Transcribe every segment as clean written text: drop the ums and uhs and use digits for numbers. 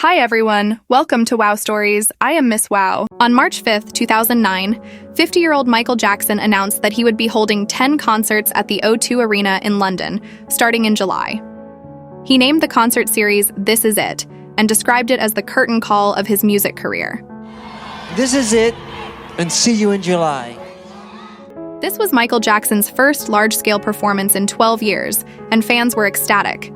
Hi everyone, welcome to Wow Stories. I am Miss Wow. On March 5th, 2009, 50-year-old Michael Jackson announced that he would be holding 10 concerts at the O2 Arena in London, starting in July. He named the concert series This Is It, and described it as the curtain call of his music career. This is it, and see you in July. This was Michael Jackson's first large-scale performance in 12 years, and fans were ecstatic.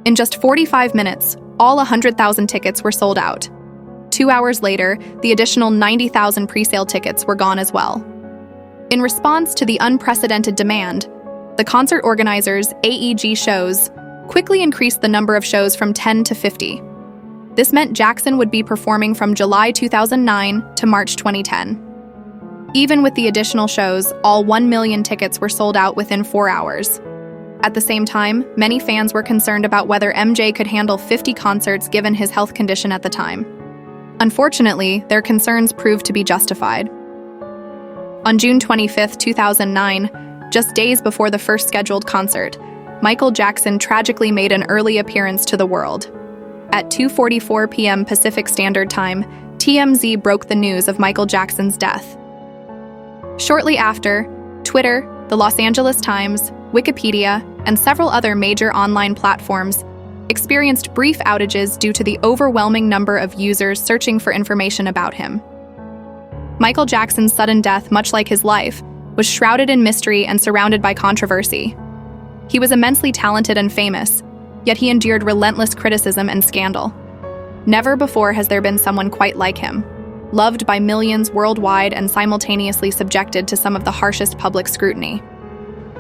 In just 45 minutes, all 100,000 tickets were sold out. 2 hours later, the additional 90,000 pre-sale tickets were gone as well. In response to the unprecedented demand, the concert organizers, AEG Shows, quickly increased the number of shows from 10 to 50. This meant Jackson would be performing from July 2009 to March 2010. Even with the additional shows, all 1 million tickets were sold out within 4 hours. At the same time, many fans were concerned about whether MJ could handle 50 concerts given his health condition at the time. Unfortunately, their concerns proved to be justified. On June 25, 2009, just days before the first scheduled concert, Michael Jackson tragically made an early appearance to the world. At 2:44 p.m. Pacific Standard Time, TMZ broke the news of Michael Jackson's death. Shortly after, Twitter, the Los Angeles Times, Wikipedia, and several other major online platforms experienced brief outages due to the overwhelming number of users searching for information about him. Michael Jackson's sudden death, much like his life, was shrouded in mystery and surrounded by controversy. He was immensely talented and famous, yet he endured relentless criticism and scandal. Never before has there been someone quite like him, loved by millions worldwide and simultaneously subjected to some of the harshest public scrutiny.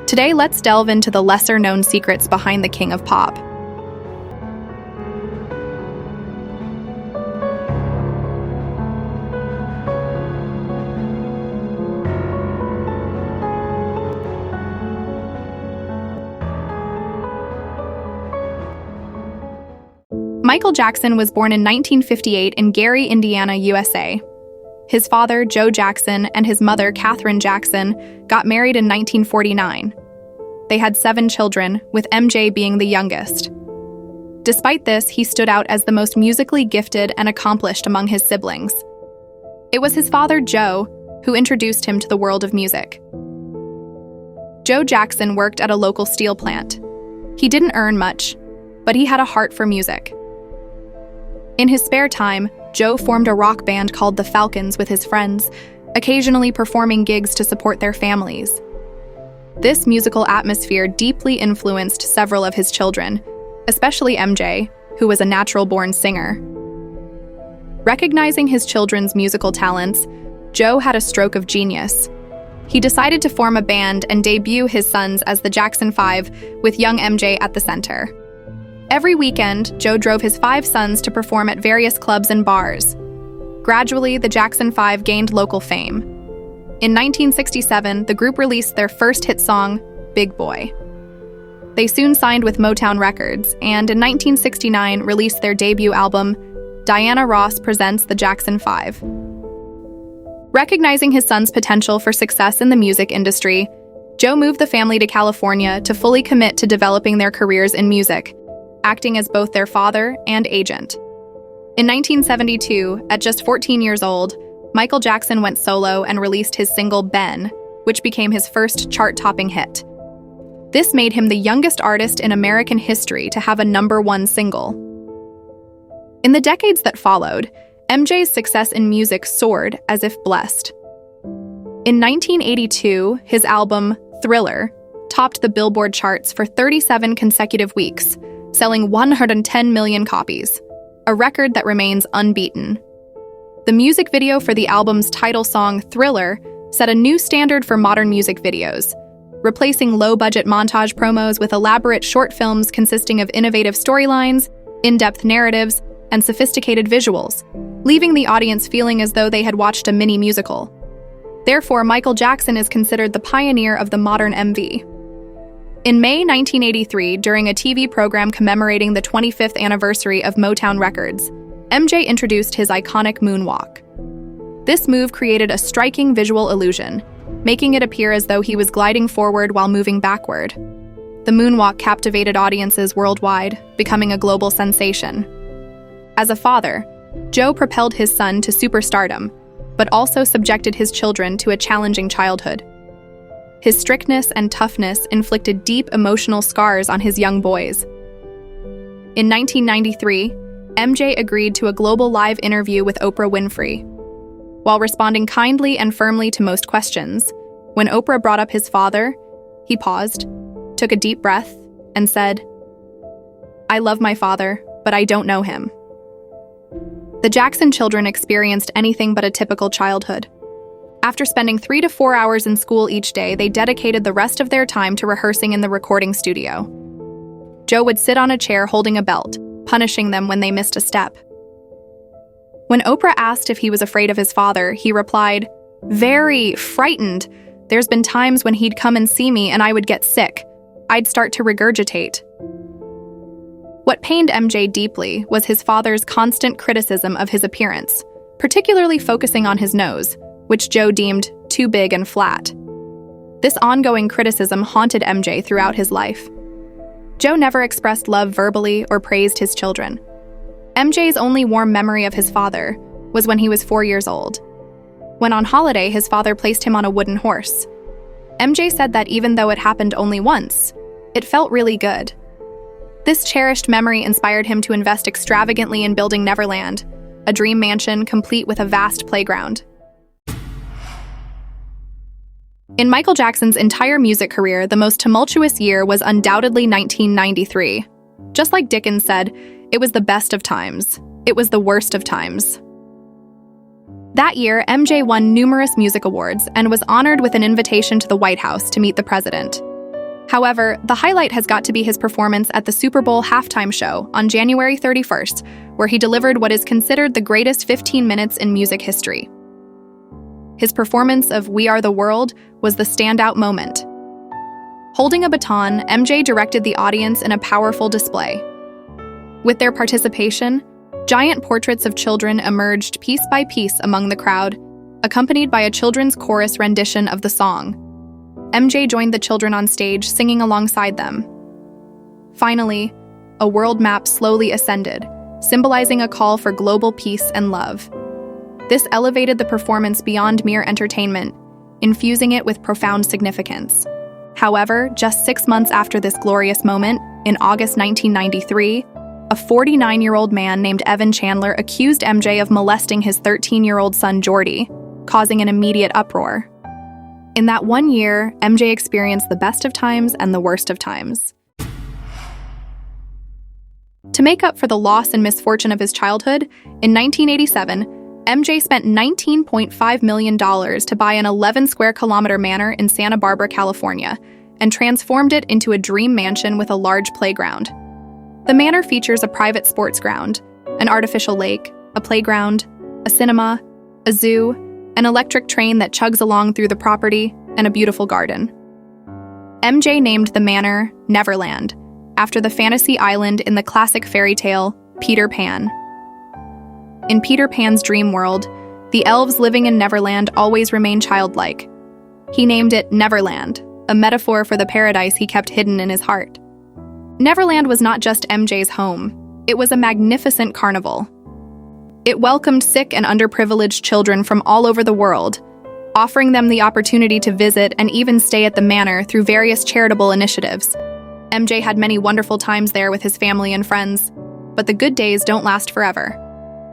Today, let's delve into the lesser-known secrets behind the King of Pop. Michael Jackson was born in 1958 in Gary, Indiana, USA. His father, Joe Jackson, and his mother, Katherine Jackson, got married in 1949. They had 7 children, with MJ being the youngest. Despite this, he stood out as the most musically gifted and accomplished among his siblings. It was his father, Joe, who introduced him to the world of music. Joe Jackson worked at a local steel plant. He didn't earn much, but he had a heart for music. In his spare time, Joe formed a rock band called the Falcons with his friends, occasionally performing gigs to support their families. This musical atmosphere deeply influenced several of his children, especially MJ, who was a natural-born singer. Recognizing his children's musical talents, Joe had a stroke of genius. He decided to form a band and debut his sons as the Jackson 5, with young MJ at the center. Every weekend, Joe drove his 5 sons to perform at various clubs and bars. Gradually, the Jackson 5 gained local fame. In 1967, the group released their first hit song, Big Boy. They soon signed with Motown Records, and in 1969 released their debut album, Diana Ross Presents the Jackson 5. Recognizing his son's potential for success in the music industry, Joe moved the family to California to fully commit to developing their careers in music, acting as both their father and agent. In 1972, at just 14 years old, Michael Jackson went solo and released his single Ben, which became his first chart-topping hit. This made him the youngest artist in American history to have a #1 single. In the decades that followed, MJ's success in music soared as if blessed. In 1982, his album, Thriller, topped the Billboard charts for 37 consecutive weeks, selling 110 million copies, a record that remains unbeaten. The music video for the album's title song, Thriller, set a new standard for modern music videos, replacing low-budget montage promos with elaborate short films consisting of innovative storylines, in-depth narratives, and sophisticated visuals, leaving the audience feeling as though they had watched a mini musical. Therefore, Michael Jackson is considered the pioneer of the modern MV. In May 1983, during a TV program commemorating the 25th anniversary of Motown Records, MJ introduced his iconic moonwalk. This move created a striking visual illusion, making it appear as though he was gliding forward while moving backward. The moonwalk captivated audiences worldwide, becoming a global sensation. As a father, Joe propelled his son to superstardom, but also subjected his children to a challenging childhood. His strictness and toughness inflicted deep emotional scars on his young boys. In 1993, MJ agreed to a global live interview with Oprah Winfrey. While responding kindly and firmly to most questions, when Oprah brought up his father, he paused, took a deep breath, and said, "I love my father, but I don't know him." The Jackson children experienced anything but a typical childhood. After spending 3 to 4 hours in school each day, they dedicated the rest of their time to rehearsing in the recording studio. Joe would sit on a chair holding a belt, punishing them when they missed a step. When Oprah asked if he was afraid of his father, he replied, "Very frightened. There's been times when he'd come and see me and I would get sick. I'd start to regurgitate." What pained MJ deeply was his father's constant criticism of his appearance, particularly focusing on his nose, which Joe deemed too big and flat. This ongoing criticism haunted MJ throughout his life. Joe never expressed love verbally or praised his children. MJ's only warm memory of his father was when he was 4 years old. When on holiday, his father placed him on a wooden horse. MJ said that even though it happened only once, it felt really good. This cherished memory inspired him to invest extravagantly in building Neverland, a dream mansion complete with a vast playground. In Michael Jackson's entire music career, the most tumultuous year was undoubtedly 1993. Just like Dickens said, it was the best of times. It was the worst of times. That year, MJ won numerous music awards and was honored with an invitation to the White House to meet the president. However, the highlight has got to be his performance at the Super Bowl halftime show on January 31st, where he delivered what is considered the greatest 15 minutes in music history. His performance of "We Are the World" was the standout moment. Holding a baton, MJ directed the audience in a powerful display. With their participation, giant portraits of children emerged piece by piece among the crowd, accompanied by a children's chorus rendition of the song. MJ joined the children on stage, singing alongside them. Finally, a world map slowly ascended, symbolizing a call for global peace and love. This elevated the performance beyond mere entertainment, infusing it with profound significance. However, just 6 months after this glorious moment, in August 1993, a 49-year-old man named Evan Chandler accused MJ of molesting his 13-year-old son Jordy, causing an immediate uproar. In that 1 year, MJ experienced the best of times and the worst of times. To make up for the loss and misfortune of his childhood, in 1987, MJ spent $19.5 million to buy an 11-square-kilometer manor in Santa Barbara, California, and transformed it into a dream mansion with a large playground. The manor features a private sports ground, an artificial lake, a playground, a cinema, a zoo, an electric train that chugs along through the property, and a beautiful garden. MJ named the manor Neverland, after the fantasy island in the classic fairy tale Peter Pan. In Peter Pan's dream world, the elves living in Neverland always remain childlike. He named it Neverland, a metaphor for the paradise he kept hidden in his heart. Neverland was not just MJ's home, it was a magnificent carnival. It welcomed sick and underprivileged children from all over the world, offering them the opportunity to visit and even stay at the manor through various charitable initiatives. MJ had many wonderful times there with his family and friends, but the good days don't last forever.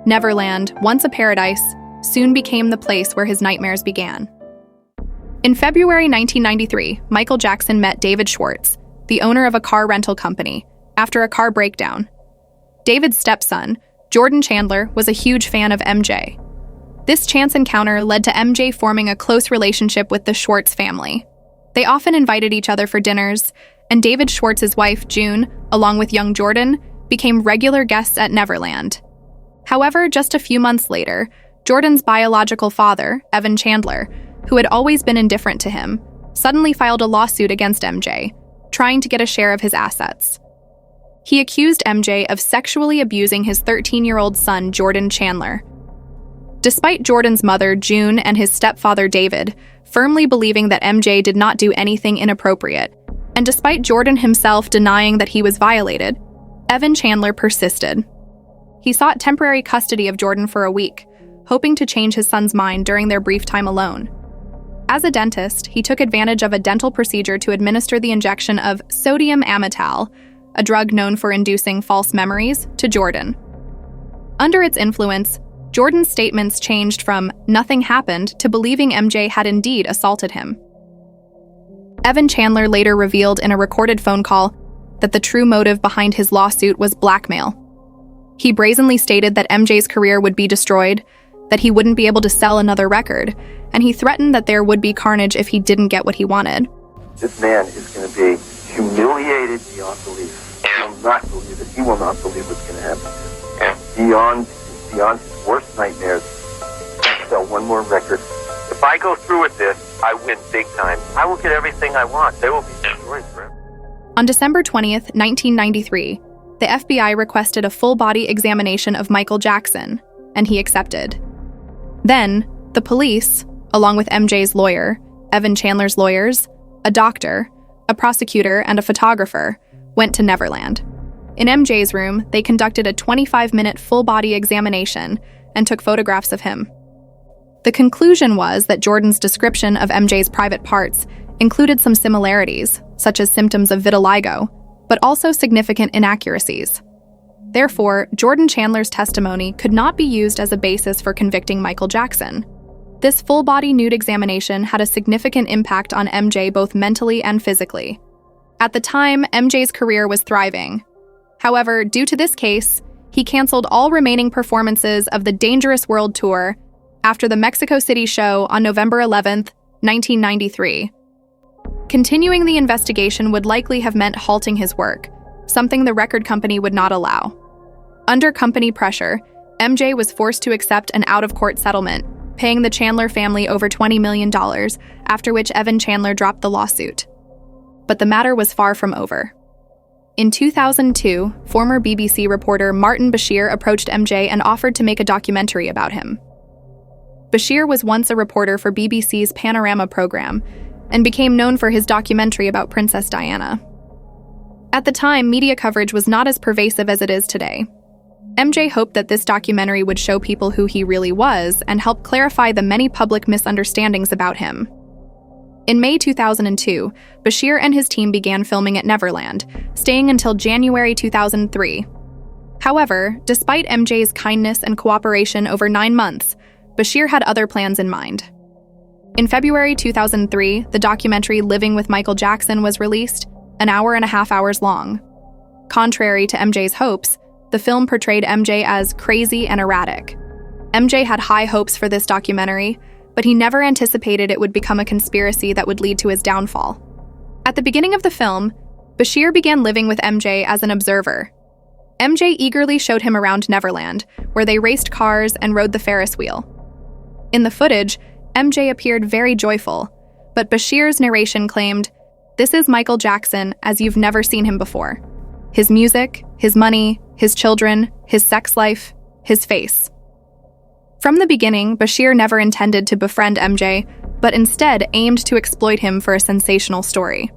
Neverland, once a paradise, soon became the place where his nightmares began. In February 1993, Michael Jackson met David Schwartz, the owner of a car rental company, after a car breakdown. David's stepson, Jordan Chandler, was a huge fan of MJ. This chance encounter led to MJ forming a close relationship with the Schwartz family. They often invited each other for dinners, and David Schwartz's wife, June, along with young Jordan, became regular guests at Neverland. However, just a few months later, Jordan's biological father, Evan Chandler, who had always been indifferent to him, suddenly filed a lawsuit against MJ, trying to get a share of his assets. He accused MJ of sexually abusing his 13-year-old son, Jordan Chandler. Despite Jordan's mother, June, and his stepfather, David, firmly believing that MJ did not do anything inappropriate, and despite Jordan himself denying that he was violated, Evan Chandler persisted. He sought temporary custody of Jordan for a week, hoping to change his son's mind during their brief time alone. As a dentist, he took advantage of a dental procedure to administer the injection of sodium amytal, a drug known for inducing false memories, to Jordan. Under its influence, Jordan's statements changed from nothing happened to believing MJ had indeed assaulted him. Evan Chandler later revealed in a recorded phone call that the true motive behind his lawsuit was blackmail. He brazenly stated that MJ's career would be destroyed, that he wouldn't be able to sell another record, and he threatened that there would be carnage if he didn't get what he wanted. This man is going to be humiliated beyond belief. He will not believe it. He will not believe what's going to happen. And beyond his worst nightmares, sell one more record. If I go through with this, I win big time. I will get everything I want. They will be destroyed forever. On December 20th, 1993, the FBI requested a full-body examination of Michael Jackson, and he accepted. Then, the police, along with MJ's lawyer, Evan Chandler's lawyers, a doctor, a prosecutor, and a photographer, went to Neverland. In MJ's room, they conducted a 25-minute full-body examination and took photographs of him. The conclusion was that Jordan's description of MJ's private parts included some similarities, such as symptoms of vitiligo, but also significant inaccuracies. Therefore, Jordan Chandler's testimony could not be used as a basis for convicting Michael Jackson. This full-body nude examination had a significant impact on MJ both mentally and physically. At the time, MJ's career was thriving. However, due to this case, he canceled all remaining performances of the Dangerous World Tour after the Mexico City show on November 11, 1993. Continuing the investigation would likely have meant halting his work, something the record company would not allow. Under company pressure, MJ was forced to accept an out-of-court settlement, paying the Chandler family over $20 million, after which Evan Chandler dropped the lawsuit. But the matter was far from over. In 2002, former BBC reporter Martin Bashir approached MJ and offered to make a documentary about him. Bashir was once a reporter for BBC's Panorama program and became known for his documentary about Princess Diana. At the time, media coverage was not as pervasive as it is today. MJ hoped that this documentary would show people who he really was and help clarify the many public misunderstandings about him. In May 2002, Bashir and his team began filming at Neverland, staying until January 2003. However, despite MJ's kindness and cooperation over 9 months, Bashir had other plans in mind. In February 2003, the documentary Living with Michael Jackson was released, an hour and a half hours long. Contrary to MJ's hopes, the film portrayed MJ as crazy and erratic. MJ had high hopes for this documentary, but he never anticipated it would become a conspiracy that would lead to his downfall. At the beginning of the film, Bashir began living with MJ as an observer. MJ eagerly showed him around Neverland, where they raced cars and rode the Ferris wheel. In the footage, MJ appeared very joyful, but Bashir's narration claimed, "This is Michael Jackson as you've never seen him before. His music, his money, his children, his sex life, his face." From the beginning, Bashir never intended to befriend MJ, but instead aimed to exploit him for a sensational story.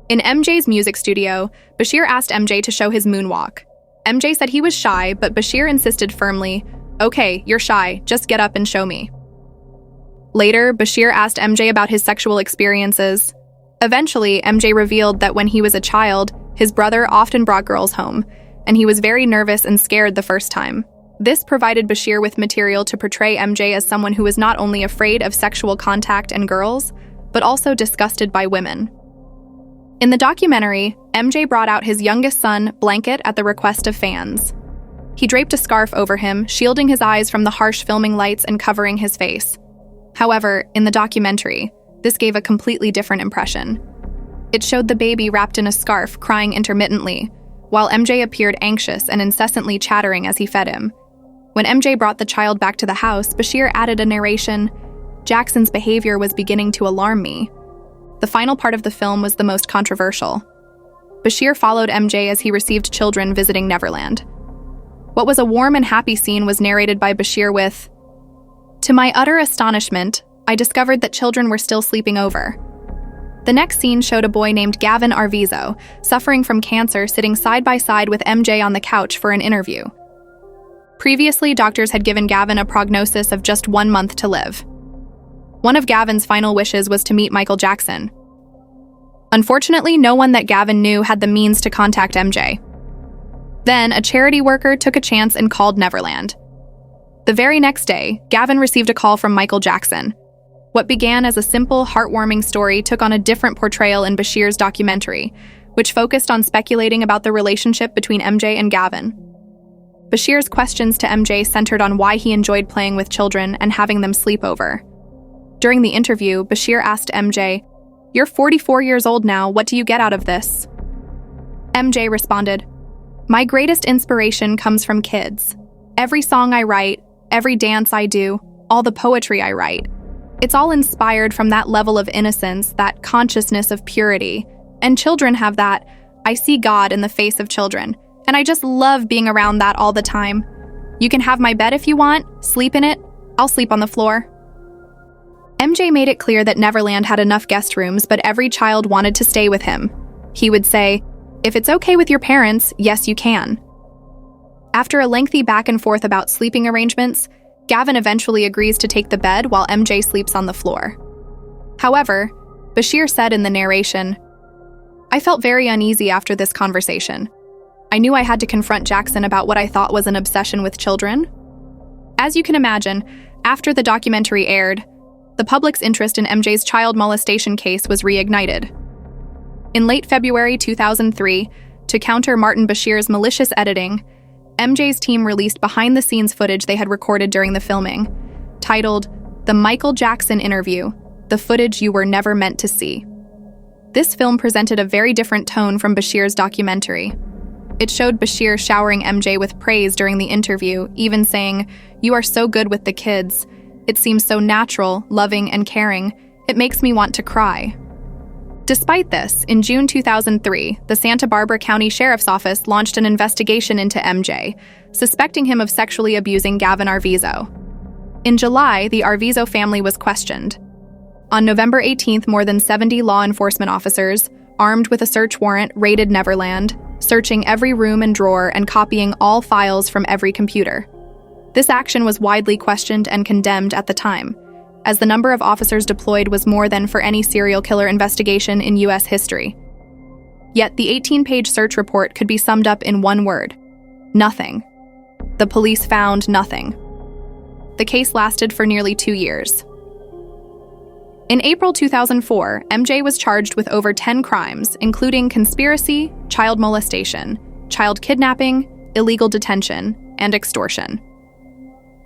In MJ's music studio, Bashir asked MJ to show his moonwalk. MJ said he was shy, but Bashir insisted firmly, "Okay, you're shy, just get up and show me." Later, Bashir asked MJ about his sexual experiences. Eventually, MJ revealed that when he was a child, his brother often brought girls home, and he was very nervous and scared the first time. This provided Bashir with material to portray MJ as someone who was not only afraid of sexual contact and girls, but also disgusted by women. In the documentary, MJ brought out his youngest son, Blanket, at the request of fans. He draped a scarf over him, shielding his eyes from the harsh filming lights and covering his face. However, in the documentary, this gave a completely different impression. It showed the baby wrapped in a scarf, crying intermittently, while MJ appeared anxious and incessantly chattering as he fed him. When MJ brought the child back to the house, Bashir added a narration, "Jackson's behavior was beginning to alarm me." The final part of the film was the most controversial. Bashir followed MJ as he received children visiting Neverland. What was a warm and happy scene was narrated by Bashir with, "To my utter astonishment, I discovered that children were still sleeping over." The next scene showed a boy named Gavin Arvizo, suffering from cancer, sitting side by side with MJ on the couch for an interview. Previously, doctors had given Gavin a prognosis of just 1 month to live. One of Gavin's final wishes was to meet Michael Jackson. Unfortunately, no one that Gavin knew had the means to contact MJ. Then, a charity worker took a chance and called Neverland. The very next day, Gavin received a call from Michael Jackson. What began as a simple, heartwarming story took on a different portrayal in Bashir's documentary, which focused on speculating about the relationship between MJ and Gavin. Bashir's questions to MJ centered on why he enjoyed playing with children and having them sleep over. During the interview, Bashir asked MJ, "You're 44 years old now, what do you get out of this?" MJ responded, "My greatest inspiration comes from kids. Every song I write, every dance I do, all the poetry I write. It's all inspired from that level of innocence, that consciousness of purity. And children have that. I see God in the face of children, and I just love being around that all the time. You can have my bed if you want, sleep in it, I'll sleep on the floor." MJ made it clear that Neverland had enough guest rooms, but every child wanted to stay with him. He would say, "If it's okay with your parents, yes, you can." After a lengthy back and forth about sleeping arrangements, Gavin eventually agrees to take the bed while MJ sleeps on the floor. However, Bashir said in the narration, "I felt very uneasy after this conversation. I knew I had to confront Jackson about what I thought was an obsession with children." As you can imagine, after the documentary aired, the public's interest in MJ's child molestation case was reignited. In late February 2003, to counter Martin Bashir's malicious editing, MJ's team released behind-the-scenes footage they had recorded during the filming, titled "The Michael Jackson Interview: The Footage You Were Never Meant to See." This film presented a very different tone from Bashir's documentary. It showed Bashir showering MJ with praise during the interview, even saying, "You are so good with the kids. It seems so natural, loving, and caring. It makes me want to cry." Despite this, in June 2003, the Santa Barbara County Sheriff's Office launched an investigation into MJ, suspecting him of sexually abusing Gavin Arvizo. In July, the Arvizo family was questioned. On November 18th, more than 70 law enforcement officers, armed with a search warrant, raided Neverland, searching every room and drawer and copying all files from every computer. This action was widely questioned and condemned at the time, as the number of officers deployed was more than for any serial killer investigation in U.S. history. Yet the 18-page search report could be summed up in one word: nothing. The police found nothing. The case lasted for nearly 2 years. In April 2004, MJ was charged with over 10 crimes, including conspiracy, child molestation, child kidnapping, illegal detention, and extortion.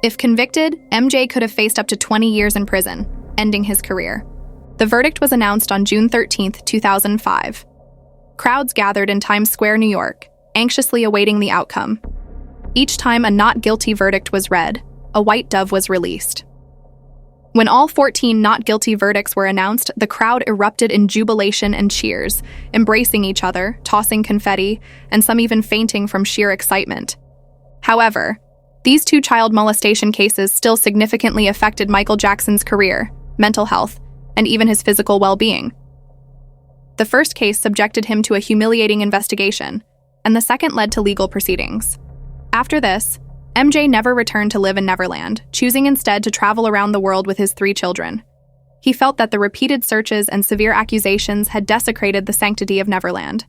If convicted, MJ could have faced up to 20 years in prison, ending his career. The verdict was announced on June 13, 2005. Crowds gathered in Times Square, New York, anxiously awaiting the outcome. Each time a not guilty verdict was read, a white dove was released. When all 14 not guilty verdicts were announced, the crowd erupted in jubilation and cheers, embracing each other, tossing confetti, and some even fainting from sheer excitement. However, these 2 child molestation cases still significantly affected Michael Jackson's career, mental health, and even his physical well-being. The first case subjected him to a humiliating investigation, and the second led to legal proceedings. After this, MJ never returned to live in Neverland, choosing instead to travel around the world with his 3 children. He felt that the repeated searches and severe accusations had desecrated the sanctity of Neverland.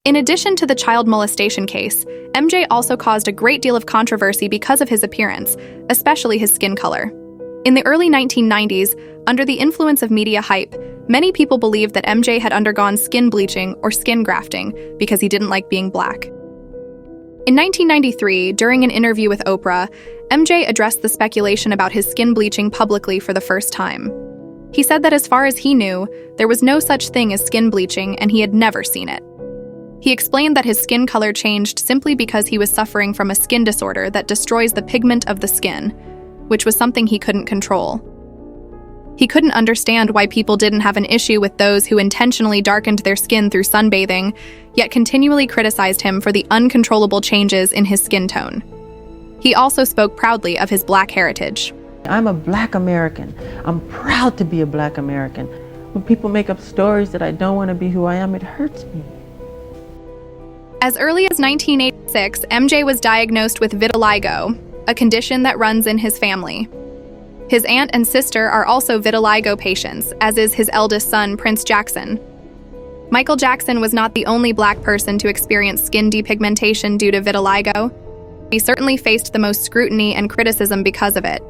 In addition to the child molestation case, MJ also caused a great deal of controversy because of his appearance, especially his skin color. In the early 1990s, under the influence of media hype, many people believed that MJ had undergone skin bleaching or skin grafting because he didn't like being black. In 1993, during an interview with Oprah, MJ addressed the speculation about his skin bleaching publicly for the first time. He said that as far as he knew, there was no such thing as skin bleaching and he had never seen it. He explained that his skin color changed simply because he was suffering from a skin disorder that destroys the pigment of the skin, which was something he couldn't control. He couldn't understand why people didn't have an issue with those who intentionally darkened their skin through sunbathing, yet continually criticized him for the uncontrollable changes in his skin tone. He also spoke proudly of his black heritage. I'm a black American. I'm proud to be a black American. When people make up stories that I don't want to be who I am, it hurts me. As early as 1986, MJ was diagnosed with vitiligo, a condition that runs in his family. His aunt and sister are also vitiligo patients, as is his eldest son, Prince Jackson. Michael Jackson was not the only black person to experience skin depigmentation due to vitiligo. He certainly faced the most scrutiny and criticism because of it.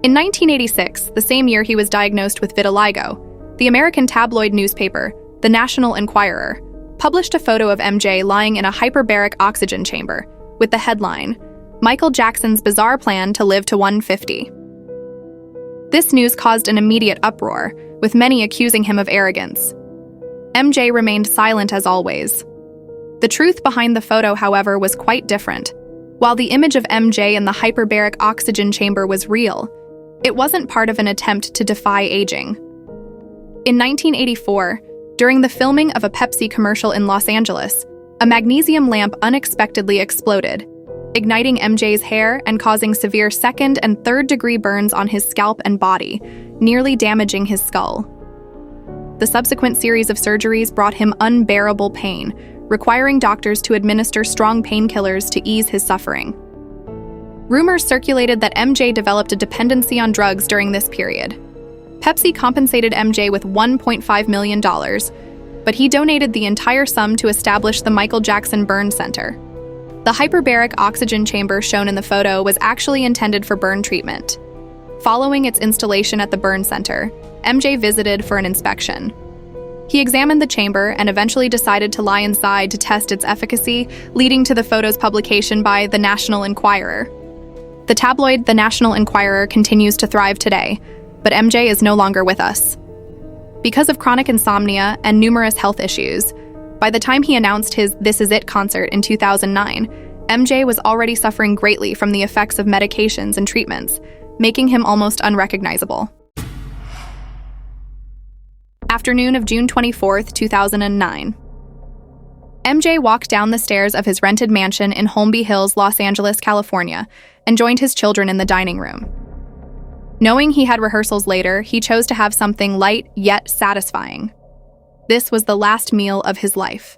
In 1986, the same year he was diagnosed with vitiligo, the American tabloid newspaper, The National Enquirer, published a photo of MJ lying in a hyperbaric oxygen chamber, with the headline, "Michael Jackson's Bizarre Plan to Live to 150. This news caused an immediate uproar, with many accusing him of arrogance. MJ remained silent as always. The truth behind the photo, however, was quite different. While the image of MJ in the hyperbaric oxygen chamber was real, it wasn't part of an attempt to defy aging. In 1984, during the filming of a Pepsi commercial in Los Angeles, a magnesium lamp unexpectedly exploded, igniting MJ's hair and causing severe second- and third-degree burns on his scalp and body, nearly damaging his skull. The subsequent series of surgeries brought him unbearable pain, requiring doctors to administer strong painkillers to ease his suffering. Rumors circulated that MJ developed a dependency on drugs during this period. Pepsi compensated MJ with $1.5 million, but he donated the entire sum to establish the Michael Jackson Burn Center. The hyperbaric oxygen chamber shown in the photo was actually intended for burn treatment. Following its installation at the burn center, MJ visited for an inspection. He examined the chamber and eventually decided to lie inside to test its efficacy, leading to the photo's publication by The National Enquirer. The tabloid The National Enquirer continues to thrive today, but MJ is no longer with us. Because of chronic insomnia and numerous health issues, by the time he announced his This Is It concert in 2009, MJ was already suffering greatly from the effects of medications and treatments, making him almost unrecognizable. Afternoon of June 24, 2009. MJ walked down the stairs of his rented mansion in Holmby Hills, Los Angeles, California, and joined his children in the dining room. Knowing he had rehearsals later, he chose to have something light yet satisfying. This was the last meal of his life.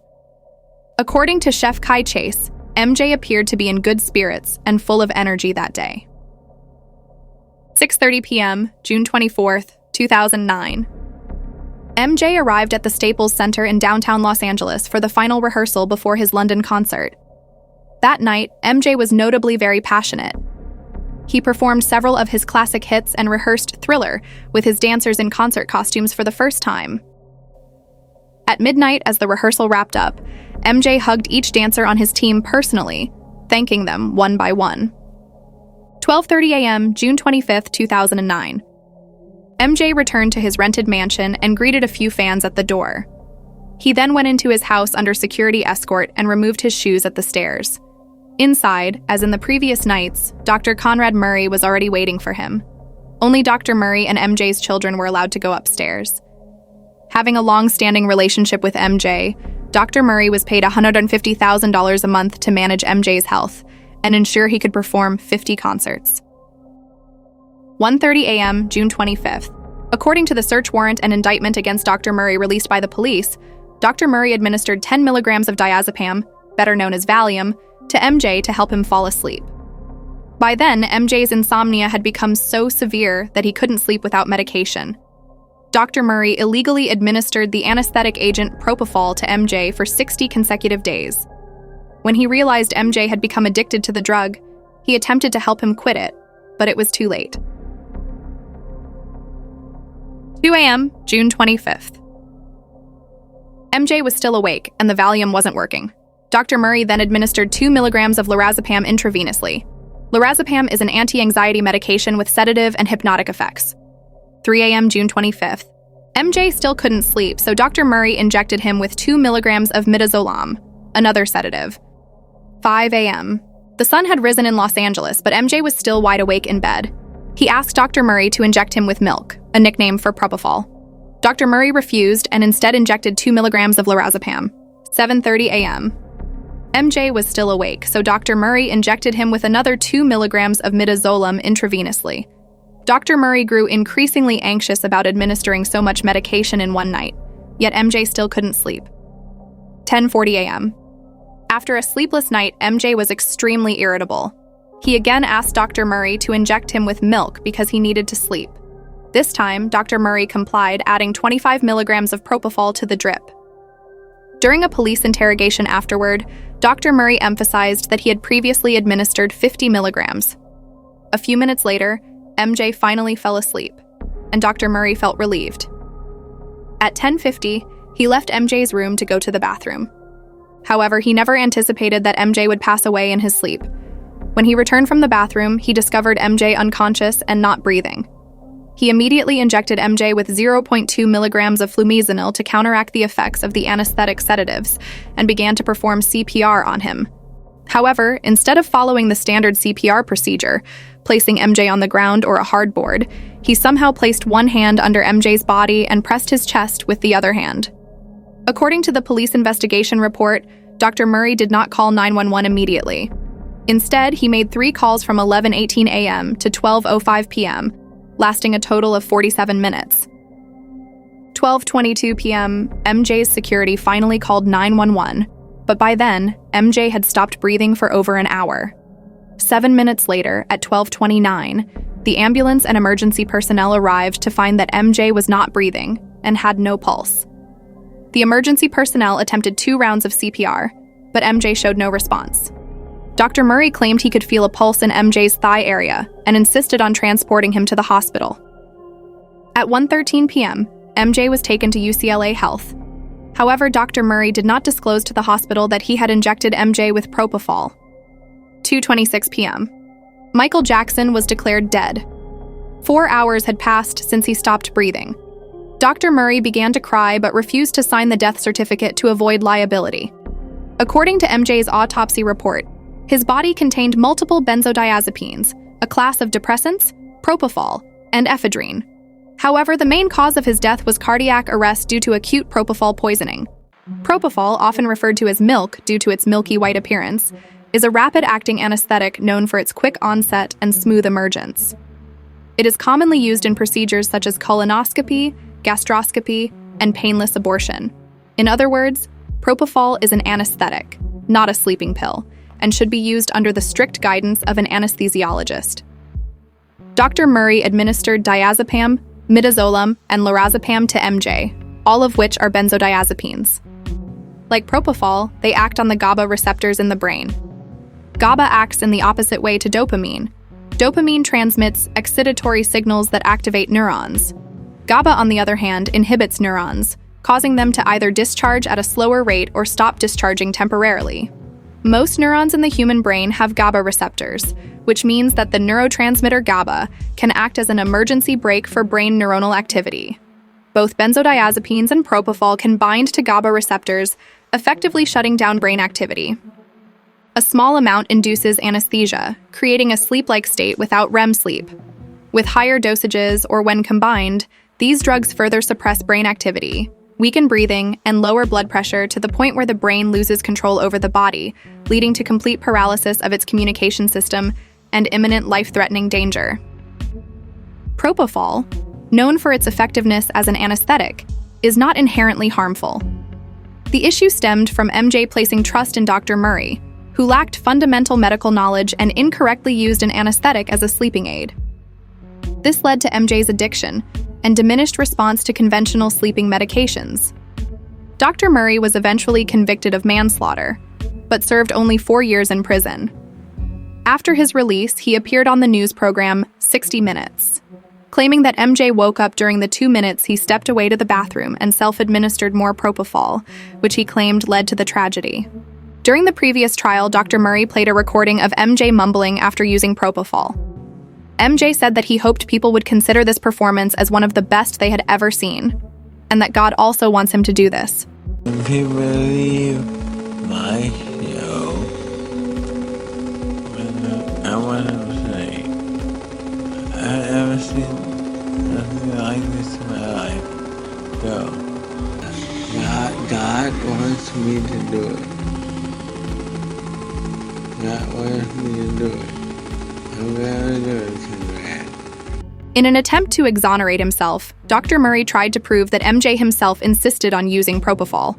According to Chef Kai Chase, MJ appeared to be in good spirits and full of energy that day. 6:30 p.m., June 24, 2009. MJ arrived at the Staples Center in downtown Los Angeles for the final rehearsal before his London concert. That night, MJ was notably very passionate. He performed several of his classic hits and rehearsed Thriller with his dancers in concert costumes for the first time. At midnight, as the rehearsal wrapped up, MJ hugged each dancer on his team personally, thanking them one by one. 12:30 a.m., June 25, 2009. MJ returned to his rented mansion and greeted a few fans at the door. He then went into his house under security escort and removed his shoes at the stairs. Inside, as in the previous nights, Dr. Conrad Murray was already waiting for him. Only Dr. Murray and MJ's children were allowed to go upstairs. Having a long-standing relationship with MJ, Dr. Murray was paid $150,000 a month to manage MJ's health and ensure he could perform 50 concerts. 1:30 a.m., June 25th. According to the search warrant and indictment against Dr. Murray released by the police, Dr. Murray administered 10 milligrams of diazepam, better known as Valium, to MJ to help him fall asleep. By then, MJ's insomnia had become so severe that he couldn't sleep without medication. Dr. Murray illegally administered the anesthetic agent propofol to MJ for 60 consecutive days. When he realized MJ had become addicted to the drug, he attempted to help him quit it, but it was too late. 2 a.m., June 25th. MJ was still awake, and the Valium wasn't working. Dr. Murray then administered 2 milligrams of lorazepam intravenously. Lorazepam is an anti-anxiety medication with sedative and hypnotic effects. 3 a.m., June 25th. MJ still couldn't sleep, so Dr. Murray injected him with 2 milligrams of midazolam, another sedative. 5 a.m. The sun had risen in Los Angeles, but MJ was still wide awake in bed. He asked Dr. Murray to inject him with milk, a nickname for propofol. Dr. Murray refused and instead injected 2 milligrams of lorazepam. 7:30 a.m. MJ was still awake, so Dr. Murray injected him with another 2 milligrams of midazolam intravenously. Dr. Murray grew increasingly anxious about administering so much medication in one night, yet MJ still couldn't sleep. 10:40 a.m. After a sleepless night, MJ was extremely irritable. He again asked Dr. Murray to inject him with milk because he needed to sleep. This time, Dr. Murray complied, adding 25 milligrams of propofol to the drip. During a police interrogation afterward, Dr. Murray emphasized that he had previously administered 50 milligrams. A few minutes later, MJ finally fell asleep, and Dr. Murray felt relieved. At 10:50, he left MJ's room to go to the bathroom. However, he never anticipated that MJ would pass away in his sleep. When he returned from the bathroom, he discovered MJ unconscious and not breathing. He immediately injected MJ with 0.2 milligrams of flumazenil to counteract the effects of the anesthetic sedatives and began to perform CPR on him. However, instead of following the standard CPR procedure, placing MJ on the ground or a hardboard, he somehow placed one hand under MJ's body and pressed his chest with the other hand. According to the police investigation report, Dr. Murray did not call 911 immediately. Instead, he made 3 calls from 11:18 a.m. to 12:05 p.m., lasting a total of 47 minutes. 12:22 p.m., MJ's security finally called 911, but by then, MJ had stopped breathing for over an hour. 7 minutes later, at 12:29, the ambulance and emergency personnel arrived to find that MJ was not breathing and had no pulse. The emergency personnel attempted 2 rounds of CPR, but MJ showed no response. Dr. Murray claimed he could feel a pulse in MJ's thigh area and insisted on transporting him to the hospital. At 1:13 p.m., MJ was taken to UCLA Health. However, Dr. Murray did not disclose to the hospital that he had injected MJ with propofol. 2:26 p.m. Michael Jackson was declared dead. 4 hours had passed since he stopped breathing. Dr. Murray began to cry but refused to sign the death certificate to avoid liability. According to MJ's autopsy report, his body contained multiple benzodiazepines, a class of depressants, propofol, and ephedrine. However, the main cause of his death was cardiac arrest due to acute propofol poisoning. Propofol, often referred to as milk due to its milky white appearance, is a rapid-acting anesthetic known for its quick onset and smooth emergence. It is commonly used in procedures such as colonoscopy, gastroscopy, and painless abortion. In other words, propofol is an anesthetic, not a sleeping pill, and should be used under the strict guidance of an anesthesiologist. Dr. Murray administered diazepam, midazolam, and lorazepam to MJ, all of which are benzodiazepines. Like propofol, they act on the GABA receptors in the brain. GABA acts in the opposite way to dopamine. Dopamine transmits excitatory signals that activate neurons. GABA, on the other hand, inhibits neurons, causing them to either discharge at a slower rate or stop discharging temporarily. Most neurons in the human brain have GABA receptors, which means that the neurotransmitter GABA can act as an emergency brake for brain neuronal activity. Both benzodiazepines and propofol can bind to GABA receptors, effectively shutting down brain activity. A small amount induces anesthesia, creating a sleep-like state without REM sleep. With higher dosages, or when combined, these drugs further suppress brain activity, weaken breathing, and lower blood pressure to the point where the brain loses control over the body, leading to complete paralysis of its communication system and imminent life-threatening danger. Propofol, known for its effectiveness as an anesthetic, is not inherently harmful. The issue stemmed from MJ placing trust in Dr. Murray, who lacked fundamental medical knowledge and incorrectly used an anesthetic as a sleeping aid. This led to MJ's addiction and diminished response to conventional sleeping medications. Dr. Murray was eventually convicted of manslaughter, but served only 4 years in prison. After his release, he appeared on the news program 60 Minutes, claiming that MJ woke up during the 2 minutes he stepped away to the bathroom and self-administered more propofol, which he claimed led to the tragedy. During the previous trial, Dr. Murray played a recording of MJ mumbling after using propofol. MJ said that he hoped people would consider this performance as one of the best they had ever seen, and that God also wants him to do this. People leave my show. I want to say, I've never seen nothing like this in my life. So, God wants me to do it. God wants me to do it. I'm gonna do it, congrats. In an attempt to exonerate himself, Dr. Murray tried to prove that MJ himself insisted on using propofol.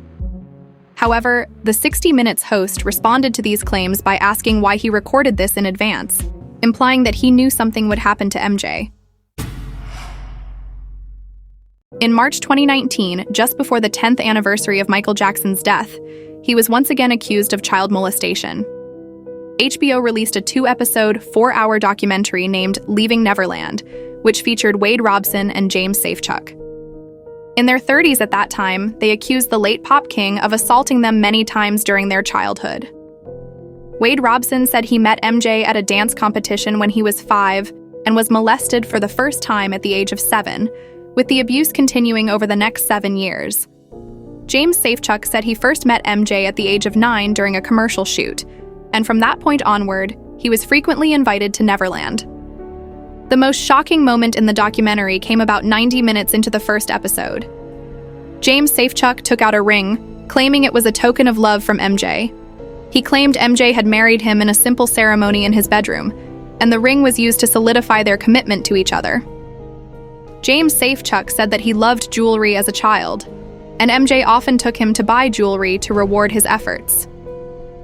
However, the 60 Minutes host responded to these claims by asking why he recorded this in advance, implying that he knew something would happen to MJ. In March 2019, just before the 10th anniversary of Michael Jackson's death, he was once again accused of child molestation. HBO released a 2-episode, 4-hour documentary named Leaving Neverland, which featured Wade Robson and James Safechuck. In their 30s at that time, they accused the late pop king of assaulting them many times during their childhood. Wade Robson said he met MJ at a dance competition when he was 5 and was molested for the first time at the age of 7, with the abuse continuing over the next 7 years. James Safechuck said he first met MJ at the age of 9 during a commercial shoot, and from that point onward, he was frequently invited to Neverland. The most shocking moment in the documentary came about 90 minutes into the first episode. James Safechuck took out a ring, claiming it was a token of love from MJ. He claimed MJ had married him in a simple ceremony in his bedroom, and the ring was used to solidify their commitment to each other. James Safechuck said that he loved jewelry as a child, and MJ often took him to buy jewelry to reward his efforts.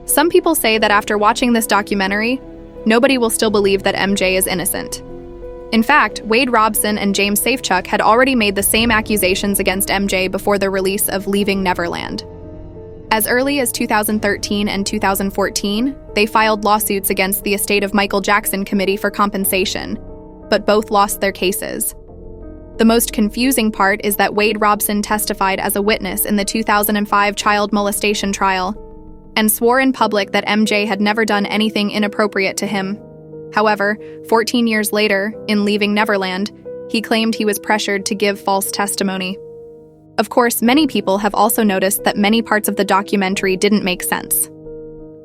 Some people say that after watching this documentary, nobody will still believe that MJ is innocent. In fact, Wade Robson and James Safechuck had already made the same accusations against MJ before the release of Leaving Neverland. As early as 2013 and 2014, they filed lawsuits against the estate of Michael Jackson Committee for compensation, but both lost their cases. The most confusing part is that Wade Robson testified as a witness in the 2005 child molestation trial and swore in public that MJ had never done anything inappropriate to him. However, 14 years later, in Leaving Neverland, he claimed he was pressured to give false testimony. Of course, many people have also noticed that many parts of the documentary didn't make sense.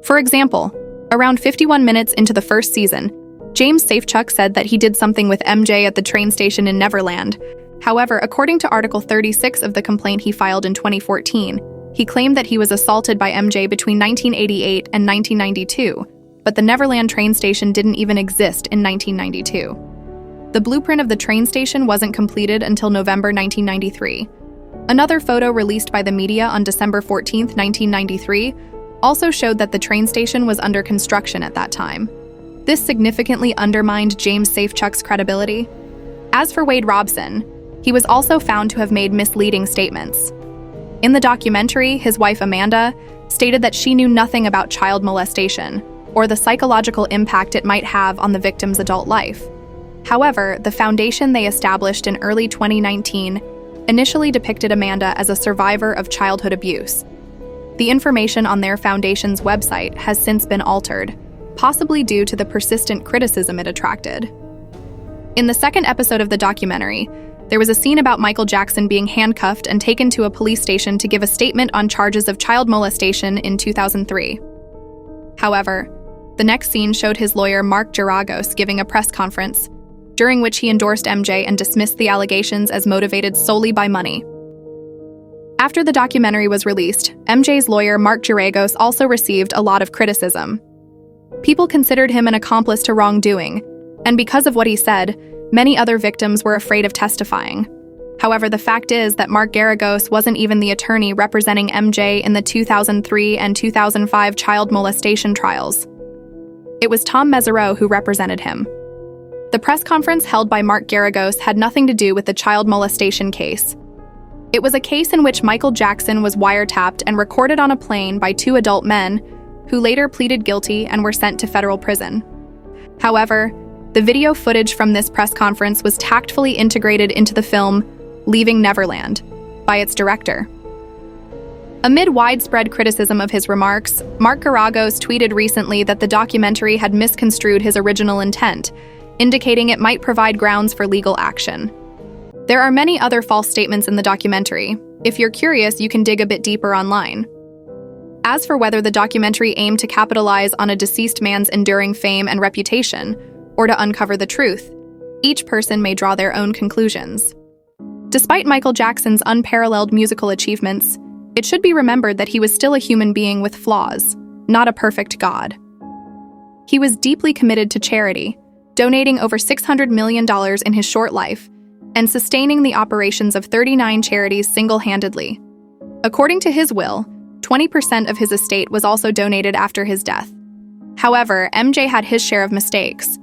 For example, around 51 minutes into the first season, James Safechuck said that he did something with MJ at the train station in Neverland. However, according to Article 36 of the complaint he filed in 2014, he claimed that he was assaulted by MJ between 1988 and 1992, but the Neverland train station didn't even exist in 1992. The blueprint of the train station wasn't completed until November 1993. Another photo released by the media on December 14, 1993, also showed that the train station was under construction at that time. This significantly undermined James Safechuck's credibility. As for Wade Robson, he was also found to have made misleading statements. In the documentary, his wife Amanda stated that she knew nothing about child molestation or the psychological impact it might have on the victim's adult life. However, the foundation they established in early 2019 initially depicted Amanda as a survivor of childhood abuse. The information on their foundation's website has since been altered, possibly due to the persistent criticism it attracted. In the second episode of the documentary, there was a scene about Michael Jackson being handcuffed and taken to a police station to give a statement on charges of child molestation in 2003. However, the next scene showed his lawyer Mark Geragos giving a press conference, during which he endorsed MJ and dismissed the allegations as motivated solely by money. After the documentary was released, MJ's lawyer Mark Geragos also received a lot of criticism. People considered him an accomplice to wrongdoing, and because of what he said, many other victims were afraid of testifying. However, the fact is that Mark Geragos wasn't even the attorney representing MJ in the 2003 and 2005 child molestation trials. It was Tom Mesereau who represented him. The press conference held by Mark Geragos had nothing to do with the child molestation case. It was a case in which Michael Jackson was wiretapped and recorded on a plane by 2 adult men who later pleaded guilty and were sent to federal prison. However, the video footage from this press conference was tactfully integrated into the film Leaving Neverland by its director. Amid widespread criticism of his remarks, Mark Geragos tweeted recently that the documentary had misconstrued his original intent, indicating it might provide grounds for legal action. There are many other false statements in the documentary. If you're curious, you can dig a bit deeper online. As for whether the documentary aimed to capitalize on a deceased man's enduring fame and reputation, or to uncover the truth, each person may draw their own conclusions. Despite Michael Jackson's unparalleled musical achievements, it should be remembered that he was still a human being with flaws, not a perfect god. He was deeply committed to charity, donating over $600 million in his short life, and sustaining the operations of 39 charities single-handedly. According to his will, 20% of his estate was also donated after his death. However, MJ had his share of mistakes.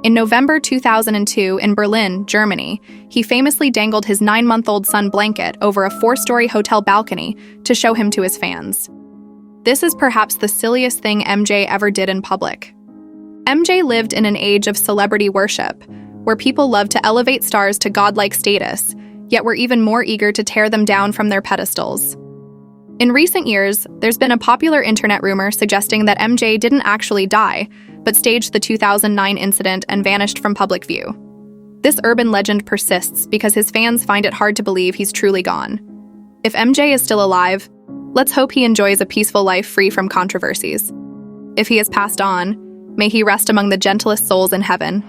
In November 2002 in Berlin, Germany, he famously dangled his 9-month-old son Blanket over a 4-story hotel balcony to show him to his fans. This is perhaps the silliest thing MJ ever did in public. MJ lived in an age of celebrity worship, where people loved to elevate stars to godlike status, yet were even more eager to tear them down from their pedestals. In recent years, there's been a popular internet rumor suggesting that MJ didn't actually die, but staged the 2009 incident and vanished from public view. This urban legend persists because his fans find it hard to believe he's truly gone. If MJ is still alive, let's hope he enjoys a peaceful life free from controversies. If he has passed on, may he rest among the gentlest souls in heaven.